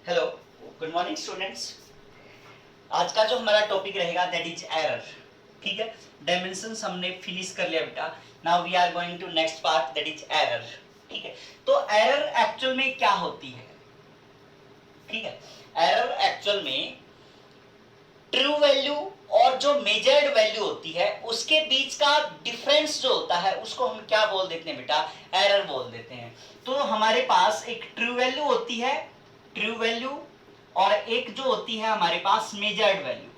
Hello, good morning students. आज का जो हमारा टॉपिक रहेगा दैट इज एरर। ठीक है, डायमेंशंस हमने फिनिश कर लिया बेटा। Now we are going to next part that is error. ठीक है, तो एरर एक्चुअल में क्या होती है? ठीक है, एरर एक्चुअल में ट्रू वैल्यू और जो मेजर्ड वैल्यू होती है उसके बीच का डिफरेंस जो होता है उसको हम क्या बोल देते हैं बेटा? एरर बोल देते हैं। तो हमारे पास एक ट्रू वैल्यू होती है, ट्रू वैल्यू, और एक जो होती है हमारे पास मेजर्ड वैल्यू।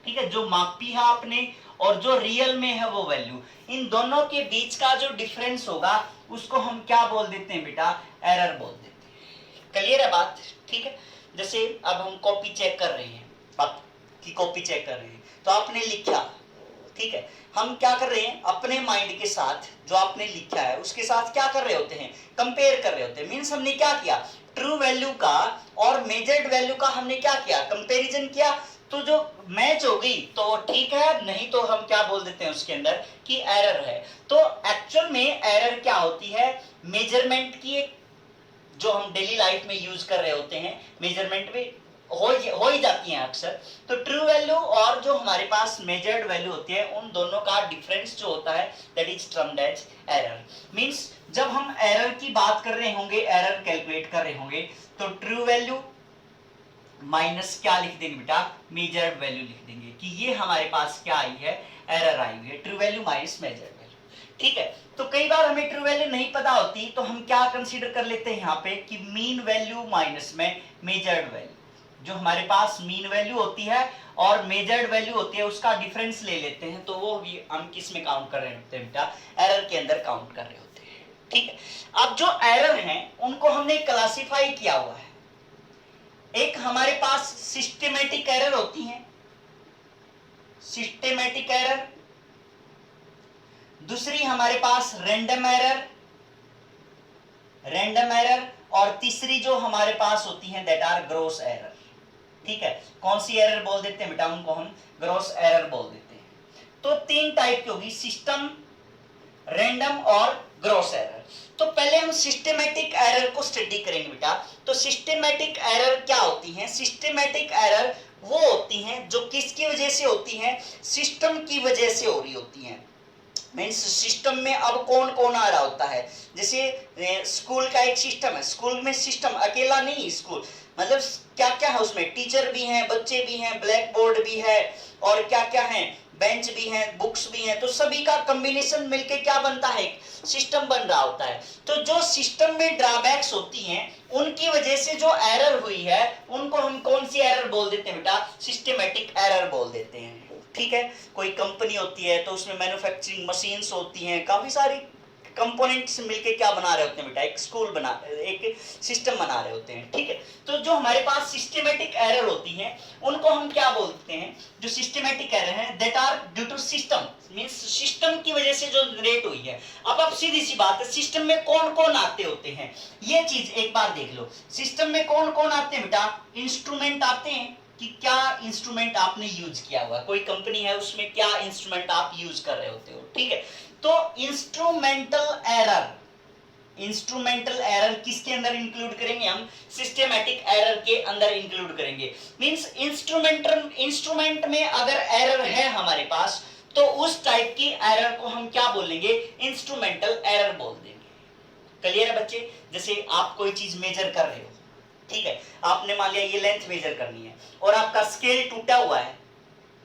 ठीक है, जो मापी है आपने और जो रियल में है वो वैल्यू, इन दोनों के बीच का जो डिफरेंस होगा उसको हम क्या बोल देते हैं बेटा? एरर बोल देते हैं। क्लियर है बात? ठीक है, जैसे अब हम कॉपी चेक कर रहे हैं, आपकी कॉपी चेक कर रहे हैं तो आपने लिखा, ठीक है, हम क्या कर रहे हैं अपने माइंड के साथ जो आपने लिखा है उसके साथ क्या कर रहे होते हैं? कंपेयर कर रहे होते हैं। मींस हमने क्या किया? ट्रू वैल्यू का और मेजर्ड वैल्यू का हमने क्या किया? कंपैरिजन किया। तो जो मैच हो गई तो वो ठीक है, नहीं तो हम क्या बोल देते हैं उसके अंदर कि एरर है। तो एक्चुअल में एरर क्या होती है? मेजरमेंट की एक, जो हम डेली लाइफ में यूज कर रहे होते हैं, मेजरमेंट में हो ही जाती हैं अक्सर। तो ट्रू वैल्यू और जो हमारे पास मेजर्ड वैल्यू होती है उन दोनों का डिफरेंस जो होता है that is termed as error. Means जब हम एरर की बात कर रहे होंगे, एरर कैलकुलेट कर रहे होंगे, तो ट्रू वैल्यू माइनस क्या लिख देंगे बेटा? मेजर्ड वैल्यू लिख देंगे कि ये हमारे पास क्या आई है? एरर आई हुई है। True value minus measured value. ठीक है, तो कई बार हमें ट्रू वैल्यू नहीं पता होती तो हम क्या कंसीडर कर लेते हैं यहाँ पे कि मीन वैल्यू माइनस में मेजर्ड वैल्यू। जो हमारे पास मीन वैल्यू होती है और मेजर्ड वैल्यू होती है उसका डिफरेंस ले लेते हैं, तो वो भी हम किस में काउंट कर रहे होते हैं बेटा? एरर के अंदर काउंट कर रहे होते हैं। ठीक है, अब जो एरर हैं उनको हमने क्लासिफाई किया हुआ है। एक हमारे पास सिस्टेमेटिक एरर होती है, सिस्टेमेटिक एरर। दूसरी हमारे पास रैंडम एरर, रैंडम एरर। और तीसरी जो हमारे पास होती है दैट आर ग्रॉस एरर। ठीक है, कौन सी एरर बोल देते हैं बेटा? उनको हम ग्रॉस एरर बोल देते हैं। तो तीन टाइप की होगी, सिस्टम, रैंडम और ग्रॉस एरर। तो पहले हम सिस्टेमेटिक एरर को स्टडी करेंगे बेटा। तो सिस्टेमेटिक एरर क्या होती हैं? सिस्टेमेटिक एरर वो होती हैं जो किसकी वजह से होती हैं? सिस्टम की वजह से हो रही होती हैं। मीन्स सिस्टम में अब कौन कौन आ रहा होता है? जैसे स्कूल का एक सिस्टम है, स्कूल में सिस्टम अकेला नहीं, स्कूल मतलब क्या क्या है उसमें? टीचर भी हैं, बच्चे भी हैं, ब्लैक बोर्ड भी है, और क्या क्या है? बेंच भी हैं, बुक्स भी हैं। तो सभी का कॉम्बिनेशन मिलके क्या बनता है? एक सिस्टम बन रहा होता है। तो जो सिस्टम में ड्रॉबैक्स होती हैं उनकी वजह से जो एरर हुई है उनको हम कौन सी एरर बोल देते हैं बेटा? सिस्टेमेटिक एरर बोल देते हैं। ठीक है, कोई कंपनी होती है तो उसमें मैन्युफैक्चरिंग मशीन्स होती हैं, काफी सारी कंपोनेंट्स मिलके क्या बना रहे होते हैं बेटा? एक स्कूल बना, एक सिस्टम बना रहे होते हैं। ठीक है, तो जो हमारे पास सिस्टेमेटिक एरर होती हैं उनको हम क्या बोलते हैं? जो सिस्टेमेटिक एरर है that are due to system, means system की वजह से जो जनरेट हुई है। अब सीधी सी बात है, सिस्टम में कौन कौन आते होते हैं ये चीज एक बार देख लो। सिस्टम में कौन कौन आते हैं बेटा? इंस्ट्रूमेंट आते हैं कि क्या इंस्ट्रूमेंट आपने यूज किया हुआ, कोई कंपनी है उसमें क्या इंस्ट्रूमेंट आप यूज कर रहे होते हो। ठीक है, तो इंस्ट्रूमेंटल एरर, इंस्ट्रूमेंटल एरर किसके अंदर इंक्लूड करेंगे? हम सिस्टेमेटिक एरर के अंदर इंक्लूड करेंगे। मींस इंस्ट्रूमेंट में अगर एरर है हमारे पास तो उस टाइप की एरर को हम क्या बोलेंगे? इंस्ट्रूमेंटल एरर बोल देंगे। क्लियर है बच्चे? जैसे आप कोई चीज मेजर कर रहे हो, ठीक है, आपने मान लिया ये लेंथ मेजर करनी है और आपका स्केल टूटा हुआ है,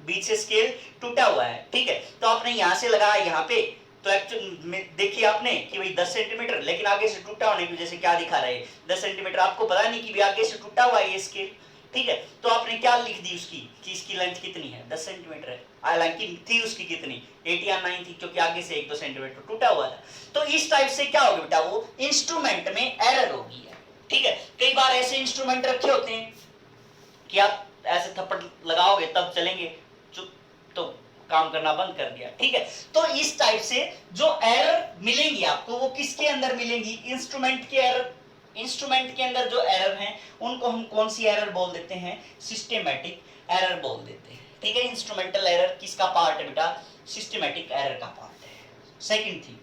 बीच से स्केल टूटा हुआ है। ठीक है, तो आपने यहां से लगाया यहाँ पे, तो एक्चुअली देखिए आपने कि भाई 10 सेंटीमीटर, लेकिन आगे से टूटा होने की वजह से क्या दिखा रहा है? 10 सेंटीमीटर। आपको पता नहीं कि आगे से टूटा हुआ है ये स्केल। ठीक है, तो आपने क्या लिख दी उसकी कि इसकी लेंथ कितनी है? 10 सेंटीमीटर है। हालांकि थी उसकी कितनी? 8 या 9 थी, क्योंकि आगे से 1-2 सेंटीमीटर टूटा हुआ था। तो इस टाइप से क्या होगा बेटा? वो इंस्ट्रूमेंट में एरर होगी। ठीक है, कई बार ऐसे इंस्ट्रूमेंट रखे होते हैं कि आप ऐसे थप्पड़ लगाओगे तब चलेंगे, चुप तो काम करना बंद कर दिया। ठीक है, तो इस टाइप से जो एरर मिलेंगी आपको वो किसके अंदर मिलेंगी? इंस्ट्रूमेंट के एरर। इंस्ट्रूमेंट के अंदर जो एरर हैं उनको हम कौन सी एरर बोल देते हैं? सिस्टेमेटिक एरर बोल देते हैं। ठीक है, इंस्ट्रूमेंटल एरर किसका पार्ट है बेटा? सिस्टेमेटिक एरर का पार्ट है। सेकंड थिंग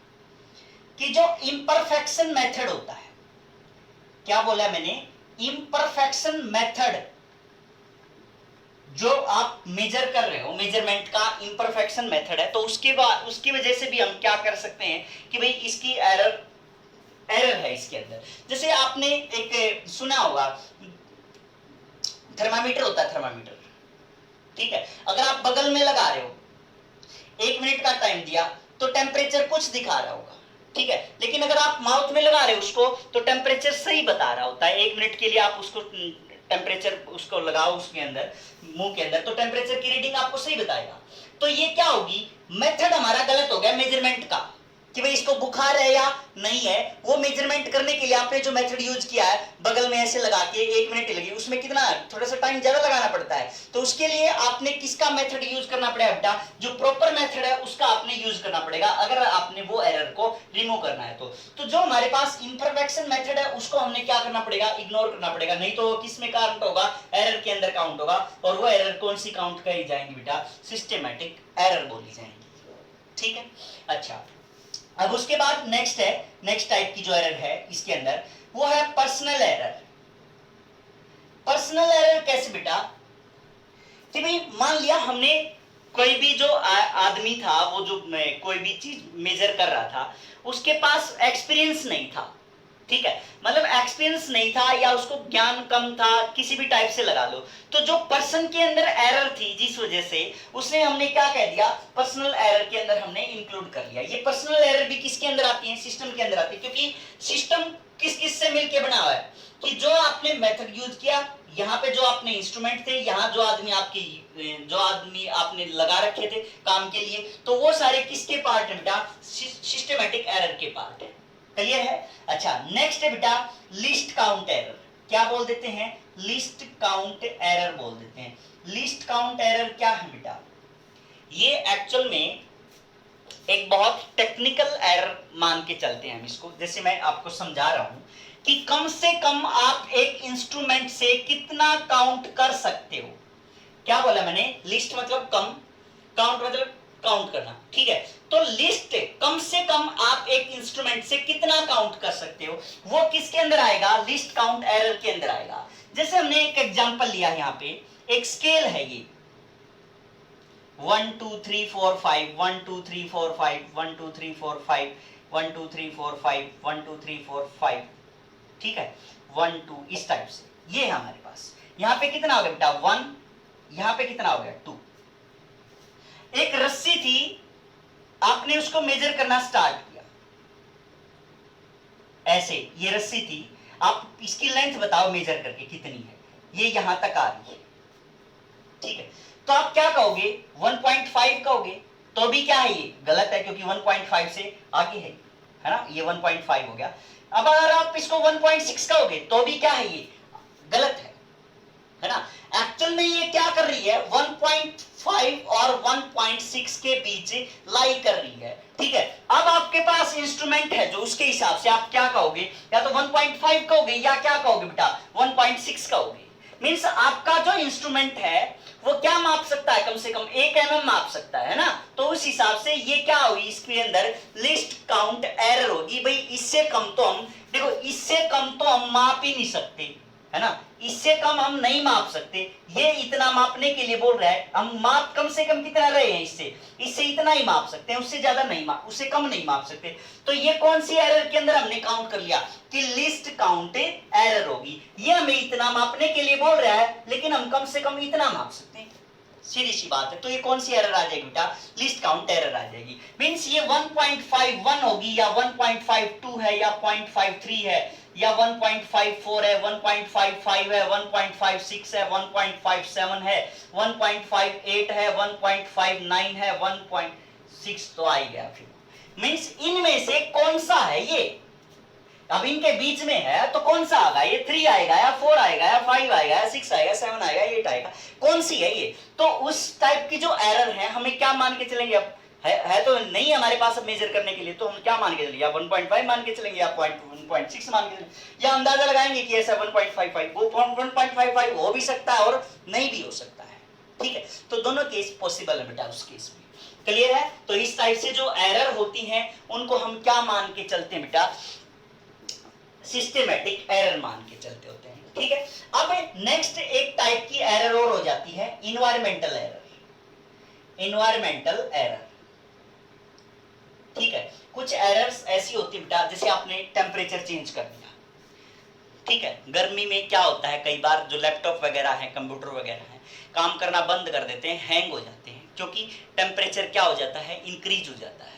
कि जो इंपरफेक्शन मेथड होता है, क्या बोला मैंने? इम्परफेक्शन मेथड जो आप मेजर कर रहे हो, मेजरमेंट का इम्परफेक्शन मेथड है, तो उसकी वजह से भी हम क्या कर सकते हैं कि भाई इसकी एरर है इसके अंदर। जैसे आपने एक सुना होगा, थर्मामीटर होता है, थर्मामीटर, ठीक है, अगर आप बगल में लगा रहे हो, 1 मिनट का टाइम दिया तो टेम्परेचर कुछ दिखा रहा होगा, ठीक है, लेकिन अगर आप माउथ में लगा रहे हो उसको तो टेम्परेचर सही बता रहा होता है। 1 मिनट के लिए आप उसको टेम्परेचर उसको लगाओ उसके अंदर, मुंह के अंदर, तो टेम्परेचर की रीडिंग आपको सही बताएगा। तो ये क्या होगी, मेथड हमारा गलत हो गया मेजरमेंट का, कि भाई इसको बुखार है या नहीं है। वो मेजरमेंट करने के लिए आपने जो मेथड यूज किया है, बगल में ऐसे लगा के 1 मिनट लगी, उसमें कितना थोड़ा सा टाइम ज्यादा लगाना पड़ता है। तो उसके लिए आपने किसका मेथड यूज करना पड़ेगा बेटा, जो प्रॉपर मेथड है उसका आपने यूज करना पड़ेगा, अगर आपने वो एरर को रिमूव करना है तो जो हमारे पास इम्परफेक्शन मेथड है उसको हमने क्या करना पड़ेगा, इग्नोर करना पड़ेगा, नहीं तो किस में काउंट होगा, एरर के अंदर काउंट होगा। और वो एरर कौन सी काउंट करी जाएंगी बेटा, सिस्टमैटिक एरर बोली जाएंगी, ठीक है। अच्छा, अब उसके बाद नेक्स्ट है, नेक्स्ट टाइप की जो एरर है इसके अंदर, वो है पर्सनल एरर। पर्सनल एरर कैसे बेटा, कि भाई मान लिया हमने कोई भी जो आदमी था, वो जो कोई भी चीज मेजर कर रहा था, उसके पास एक्सपीरियंस नहीं था, ठीक है, मतलब एक्सपीरियंस नहीं था या उसको ज्ञान कम था, किसी भी टाइप से लगा लो। तो जो पर्सन के अंदर एरर थी, जिस वजह से उसने हमने क्या कह दिया, पर्सनल एरर के अंदर हमने इंक्लूड कर लिया। ये पर्सनल एरर भी किसके अंदर आती है, सिस्टम के अंदर आती है, क्योंकि सिस्टम किस किस से मिलकर बना हुआ है, कि जो आपने मेथड यूज किया, यहाँ पे जो आपने इंस्ट्रूमेंट थे, यहाँ जो आदमी आपने लगा रखे थे काम के लिए, तो वो सारे किसके पार्ट है बेटा, सिस्टमैटिक एरर के पार्ट है। क्लियर है। अच्छा, नेक्स्ट है बेटा लिस्ट काउंट एरर। क्या बोल देते हैं, लिस्ट काउंट एरर बोल देते हैं। लिस्ट काउंट एरर क्या है बेटा, ये एक्चुअल में एक बहुत टेक्निकल एरर मान के चलते हैं हम इसको। जैसे मैं आपको समझा रहा हूं कि कम से कम आप एक इंस्ट्रूमेंट से कितना काउंट कर सकते हो। क्या बोला मैंने, लिस्ट मतलब कम, काउंट मतलब काउंट करना, ठीक है। तो लिस्ट कम से कम आप एक इंस्ट्रूमेंट से कितना काउंट कर सकते हो, वो किसके अंदर आएगा, लिस्ट काउंट एरर के अंदर आएगा। जैसे हमने एक एग्जांपल लिया, यहाँ पे एक स्केल है, ये 1 2 3 4 5 1 2 3 4 5 1 2 3 4 5 1 2 3 4 5 1 2 3 4 5, ठीक है, 1 2 इस टाइप से। ये है हमारे पास, यहाँ पे कितना हो गया बेटा 1, यहाँ पे कितना हो गया 2। एक रस्सी थी, आपने उसको मेजर करना स्टार्ट किया, ऐसे ये रस्सी थी, आप इसकी लेंथ बताओ मेजर करके कितनी है, ये यहां तक आ रही है, ठीक है। तो आप क्या कहोगे, 1.5 कहोगे, तो भी क्या है, ये गलत है, क्योंकि 1.5 से आगे है ना, ये 1.5 हो गया। अब अगर आप इसको 1.6 कहोगे तो भी क्या है, ये गलत है ना। एक्चुअल में ये क्या कर रही है, 1.5 और 1.6 के बीच लाई कर रही है, ठीक है। अब आपके पास इंस्ट्रूमेंट है जो उसके हिसाब से आप क्या कहोगे, या तो 1.5 कहोगे या क्या कहोगे बेटा 1.6 कहोगे। मींस आपका जो इंस्ट्रूमेंट है वो क्या माप सकता है, कम से कम 1 mm माप सकता है ना। तो उस हिसाब से ये क्या होगी, इसके अंदर लिस्ट काउंट एरर होगी। भाई इससे कम तो हम देखो, इससे कम तो हम माप ही नहीं सकते, है ना, इससे कम हम नहीं माप सकते। ये इतना मापने के लिए बोल रहा है, हम माप कम से कम कितना रहे हैं, इससे इतना ही माप सकते हैं, उससे ज्यादा नहीं माप, उससे कम नहीं माप सकते। तो ये कौन सी एरर के अंदर हमने काउंट कर लिया कि लिस्ट काउंट एरर होगी। ये हमें इतना मापने के लिए बोल रहा है, लेकिन हम कम से कम इतना माप सकते हैं, सीधी सी बात है। तो ये कौन सी एरर आ जाएगी बेटा, लिस्ट काउंट एरर आ जाएगी। मींस ये 1.51 होगी, या 1.52 है, या 0.53 है, या 1.54 है, 1.55 है, 1.56 है, 1.57 है, 1.58 है, 1.59 है, 1.6 तो आ ही गया। फिर मींस इनमें से कौन सा है ये, अब इनके बीच में है तो कौन सा आएगा, ये 3 आएगा, या 4 आएगा, या 5 आएगा, या 6 आएगा, 7 आएगा, 8 आएगा, कौन सी है ये। तो उस टाइप की जो एरर है हमें क्या मान के चलेंगे, अब है तो नहीं हमारे पास अब मेजर करने के लिए, तो हम क्या मान के चलेंगे, या 1.5 मान के चलेंगे, या 1.6 मान के चलेंगे, या अंदाजा लगाएंगे कि ऐसा 1.55, वो 1.55 हो भी सकता है और नहीं भी हो सकता है, ठीक है। तो दोनों केस पॉसिबल है बेटा उस केस में। क्लियर है। तो इस टाइप से जो एरर होती हैं उनको हम क्या मान के चलते हैं बेटा, सिस्टमैटिक एरर मान के चलते होते हैं, ठीक है। अब नेक्स्ट एक टाइप की एरर और हो जाती है इन्वायरमेंटल एरर। इन्वायरमेंटल एरर, ठीक है। कुछ एरर्स ऐसी होती है बेटा, जैसे आपने टेम्परेचर चेंज कर दिया, ठीक है। गर्मी में क्या होता है, कई बार जो लैपटॉप वगैरह है, कंप्यूटर वगैरह है, काम करना बंद कर देते हैं, हैंग हो जाते हैं, क्योंकि टेम्परेचर क्या हो जाता है, इंक्रीज हो जाता है।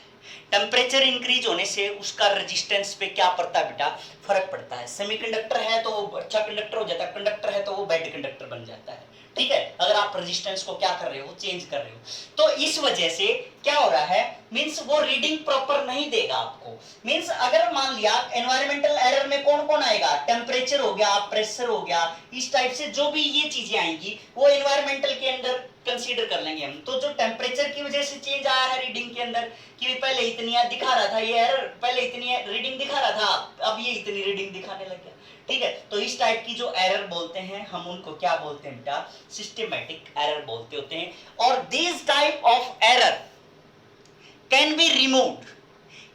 टेम्परेचर इंक्रीज होने से उसका रेजिस्टेंस पे क्या पड़ता है बेटा, फर्क पड़ता है। सेमीकंडक्टर है तो वो अच्छा कंडक्टर हो जाता है, कंडक्टर है तो वो बैड कंडक्टर बन जाता है, ठीक है। अगर आप रेजिस्टेंस को क्या कर रहे हो, चेंज कर रहे हो, तो इस वजह से क्या हो रहा है, मींस वो रीडिंग प्रॉपर नहीं देगा आपको। मींस अगर मान लिया एनवायरमेंटल एरर में कौन कौन आएगा, टेम्परेचर हो गया, प्रेशर हो गया, इस टाइप से जो भी ये चीजें आएंगी वो एनवायरमेंटल के अंदर कंसीडर कर लेंगे हम। तो जो टेम्परेचर की वजह से चेंज आया है रीडिंग के अंदर, कि पहले इतनी दिखा रहा था ये एरर, पहले इतनी रीडिंग दिखा रहा था, अब ये इतनी रीडिंग दिखाने लग गया, ठीक है। तो इस टाइप की जो एरर बोलते हैं हम उनको क्या बोलते हैं बेटा, सिस्टमैटिक एरर बोलते होते हैं। और this type of error can be removed,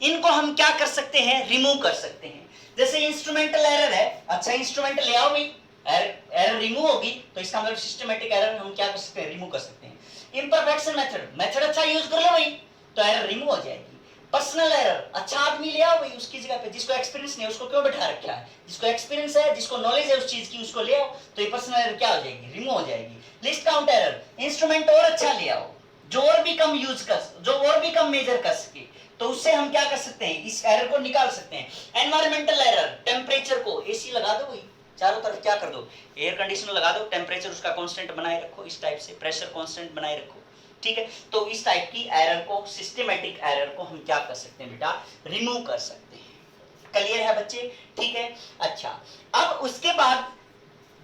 इनको हम क्या कर सकते हैं, रिमूव कर सकते हैं। जैसे इंस्ट्रूमेंटल एरर है, अच्छा इंस्ट्रूमेंट ले आओ भाई, एरर रिमूव होगी, तो इसका मतलब सिस्टमैटिक एरर हम क्या कर सकते हैं, रिमूव कर सकते हैं। इम्परफेक्शन मेथड, मेथड अच्छा यूज कर लो भाई, तो एरर रिमूव हो जाएगी। पर्सनल एरर, अच्छा आदमी ले आओ भाई उसकी जगह पे, जिसको एक्सपीरियंस नहीं है उसको क्यों बैठा रखा है, जिसको एक्सपीरियंस है, जिसको नॉलेज है उस चीज की, उसको ले आओ, तो ये पर्सनल एरर क्या हो जाएगी, रिमूव हो जाएगी। लिस्ट काउंट एरर, इंस्ट्रूमेंट और अच्छा ले आओ जो और भी कम यूज कर, जो और भी कम मेजर कर सके, तो उससे हम क्या कर सकते हैं, इस एरर को निकाल सकते हैं। एनवायरमेंटल एरर, टेम्परेचर को एसी लगा दो भाई, चारों तरफ क्या कर दो, एयर कंडीशनर लगा दो, टेम्परेचर उसका कांस्टेंट बनाए रखो, इस टाइप से प्रेशर कांस्टेंट बनाए रखो, ठीक है। तो इस टाइप की एरर को, सिस्टमैटिक एरर को हम क्या कर सकते हैं बेटा, रिमूव कर सकते हैं। क्लियर है बच्चे, ठीक है। अच्छा, अब उसके बाद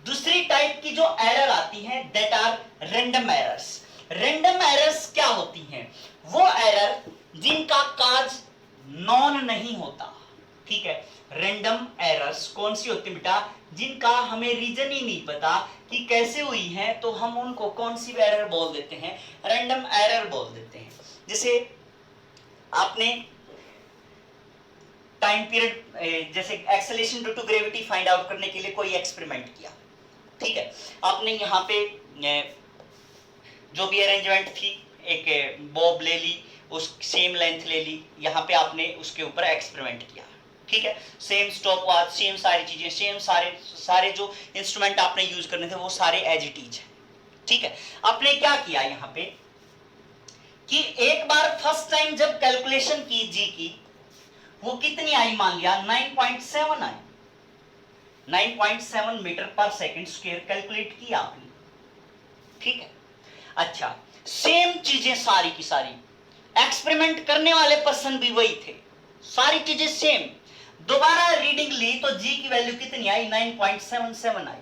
दूसरी टाइप की जो एरर आती है that are random errors. Random errors क्या होती हैं, वो एरर जिनका काज नॉन नहीं होता, ठीक है। रैंडम एरर्स कौन सी होती है बेटा, जिनका हमें रीजन ही नहीं पता कि कैसे हुई है, तो हम उनको कौन सी एरर बोल देते हैं, रैंडम एरर बोल देते हैं। जैसे आपने टाइम पीरियड, जैसे acceleration due to gravity find out करने के लिए कोई एक्सपेरिमेंट किया, ठीक है। आपने यहाँ पे जो भी अरेंजमेंट थी, एक बॉब ले ली, उस सेम लेंथ ले ली, यहाँ पे आपने उसके ऊपर एक्सपेरिमेंट किया, ठीक है। सेम स्टॉप वॉच, सेम सारी चीजें, सेम सारे जो इंस्ट्रूमेंट आपने यूज करने थे वो सारे एज इट इज है, ठीक है। आपने क्या किया यहाँ पे कि एक बार फर्स्ट टाइम जब कैलकुलेशन की जी की, वो कितनी आई, मान लिया 9.7 आई, 9.7 मीटर पर सेकंड स्क्वायर कैलकुलेट किया आपने, ठीक है। अच्छा, सेम चीजें सारी की सारी, एक्सपेरिमेंट करने वाले पर्सन भी वही थे, सारी चीजें सेम, दोबारा रीडिंग ली तो जी की वैल्यू कितनी आई, 9.77 आई,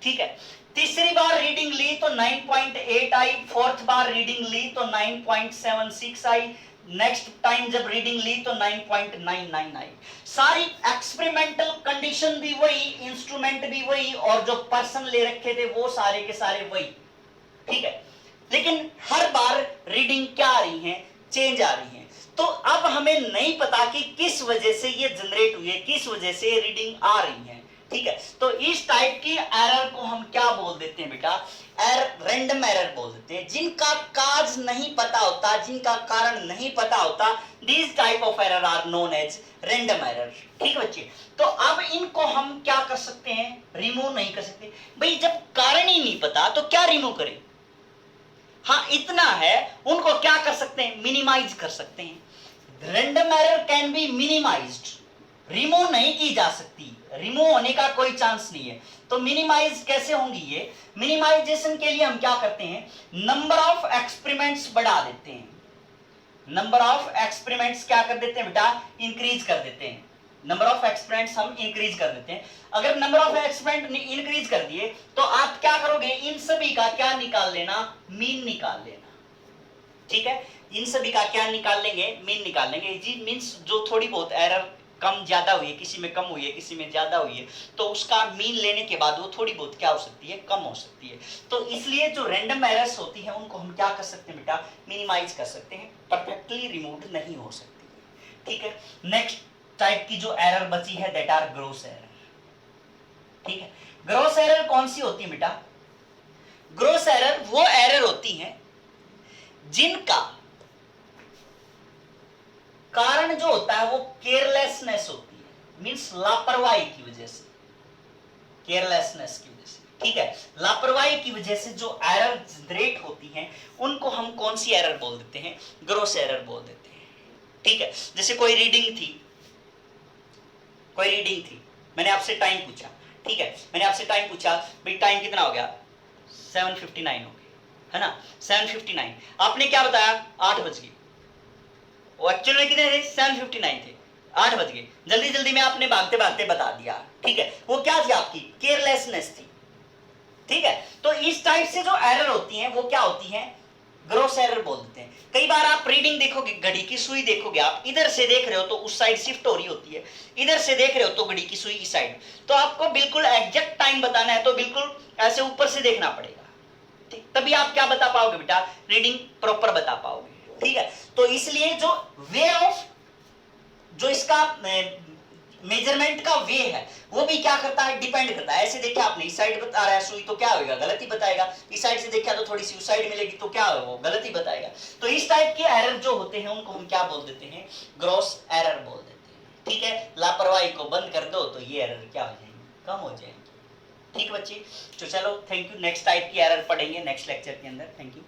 ठीक है। तीसरी बार रीडिंग ली तो 9.8 आई, फोर्थ बार रीडिंग ली तो 9.76 आई, नेक्स्ट टाइम जब रीडिंग ली तो 9.99 आई। सारी एक्सपेरिमेंटल कंडीशन भी वही, इंस्ट्रूमेंट भी वही, और जो पर्सन ले रखे थे वो सारे के सारे वही, ठीक है। लेकिन हर बार रीडिंग क्या आ रही है, चेंज आ रही है। तो अब हमें नहीं पता कि किस वजह से ये जनरेट हुई है, किस वजह से रीडिंग आ रही है, ठीक है। तो इस टाइप की एरर को हम क्या बोल देते हैं बेटा, रैंडम एरर बोल देते हैं, जिनका काज नहीं पता होता, जिनका कारण नहीं पता होता, this type of error are known as random error, ठीक है बच्चे। तो अब इनको हम क्या कर सकते हैं, रिमूव नहीं कर सकते भाई, जब कारण ही नहीं पता तो क्या रिमूव करें। हाँ इतना है, उनको क्या कर सकते हैं, मिनिमाइज कर सकते हैं। Random error can be minimised, remove नहीं की जा सकती, रिमूव होने का कोई चांस नहीं है। तो मिनिमाइज कैसे होंगी ये, मिनिमाइजेशन के लिए हम क्या करते हैं, नंबर ऑफ एक्सपेरिमेंट्स बढ़ा देते हैं, नंबर ऑफ एक्सपेरिमेंट्स क्या कर देते हैं बेटा, इंक्रीज कर देते हैं, नंबर ऑफ एक्सपेरिमेंट्स हम इंक्रीज कर देते हैं। अगर नंबर ऑफ एक्सपेरिमेंट इंक्रीज कर दिए तो आप क्या करोगे, इन सभी का क्या निकाल लेना, मीन निकाल लेना, ठीक है। इन सभी का क्या निकाल लेंगे, मीन निकाल लेंगे जी। मींस जो थोड़ी बहुत एरर कम ज्यादा हुई है, किसी में कम हुई है, किसी में ज्यादा हुई है, तो उसका मीन लेने के बाद वो थोड़ी बहुत क्या हो सकती है, कम हो सकती है। तो इसलिए जो रैंडम एरर्स होती है उनको हम क्या कर सकते हैं बेटा, मिनिमाइज कर सकते हैं, परफेक्टली रिमूव्ड नहीं हो सकती, ठीक है। नेक्स्ट टाइप की जो एरर बची है दैट आर ग्रॉस एरर, ठीक है। ग्रॉस एरर कौन सी होती है बेटा? ग्रॉस एरर वो एरर होती हैं जिनका कारण जो होता है वो केयरलेसनेस होती है, मींस लापरवाही की वजह से, केयरलेसनेस की वजह से, ठीक है। लापरवाही की वजह से जो एरर जनरेट होती हैं उनको हम कौन सी एरर बोल देते हैं? ग्रॉस एरर बोल देते हैं, ठीक है। जैसे कोई रीडिंग थी, मैंने आपसे टाइम पूछा, ठीक है, मैंने आपसे टाइम पूछा, भाई टाइम कितना हो गया? 7:59 हो गया, है ना, 7:59। आपने क्या बताया? 8 बज गए। वो एक्चुअल में कितने थे? 7:59 थे, 8 बज गए। जल्दी जल्दी में आपने भागते भागते बता दिया, ठीक है। वो क्या थी? आपकी केयरलेसनेस थी, ठीक है। तो इस टाइप से जो एरर होती हैं वो क्या होती हैं? ग्रॉस एरर बोल देते हैं। कई बार आप रीडिंग देखोगे, घड़ी की सुई देखोगे, आप इधर से देख रहे हो तो उस साइड शिफ्ट हो रही होती है, इधर से देख रहे हो तो घड़ी की सुई इस साइड। तो आपको बिल्कुल एग्जैक्ट टाइम बताना है तो बिल्कुल ऐसे ऊपर से देखना पड़ेगा, ठीक, तभी आप क्या बता पाओगे बेटा? रीडिंग प्रॉपर बता पाओगे, ठीक है। तो इसलिए जो वे ऑफ, जो इसका मेजरमेंट का वे है वो भी क्या करता है? डिपेंड करता है। ऐसे देखिए आपने इस साइड बता रहा है सुई तो क्या होगा? गलत ही बताएगा। इस साइड से देखा तो थोड़ी सी उस साइड मिलेगी तो क्या होगा? वो गलत ही बताएगा। तो इस टाइप के एरर जो होते हैं उनको हम क्या बोल देते हैं? ग्रॉस एरर बोल देते हैं, ठीक है। लापरवाही को बंद कर दो तो ये एरर क्या हो जाएंगे? कम हो जाएंगे, ठीक बच्चे। तो चलो थैंक यू। नेक्स्ट टाइप की एरर पढ़ेंगे नेक्स्ट लेक्चर के अंदर। Thank you.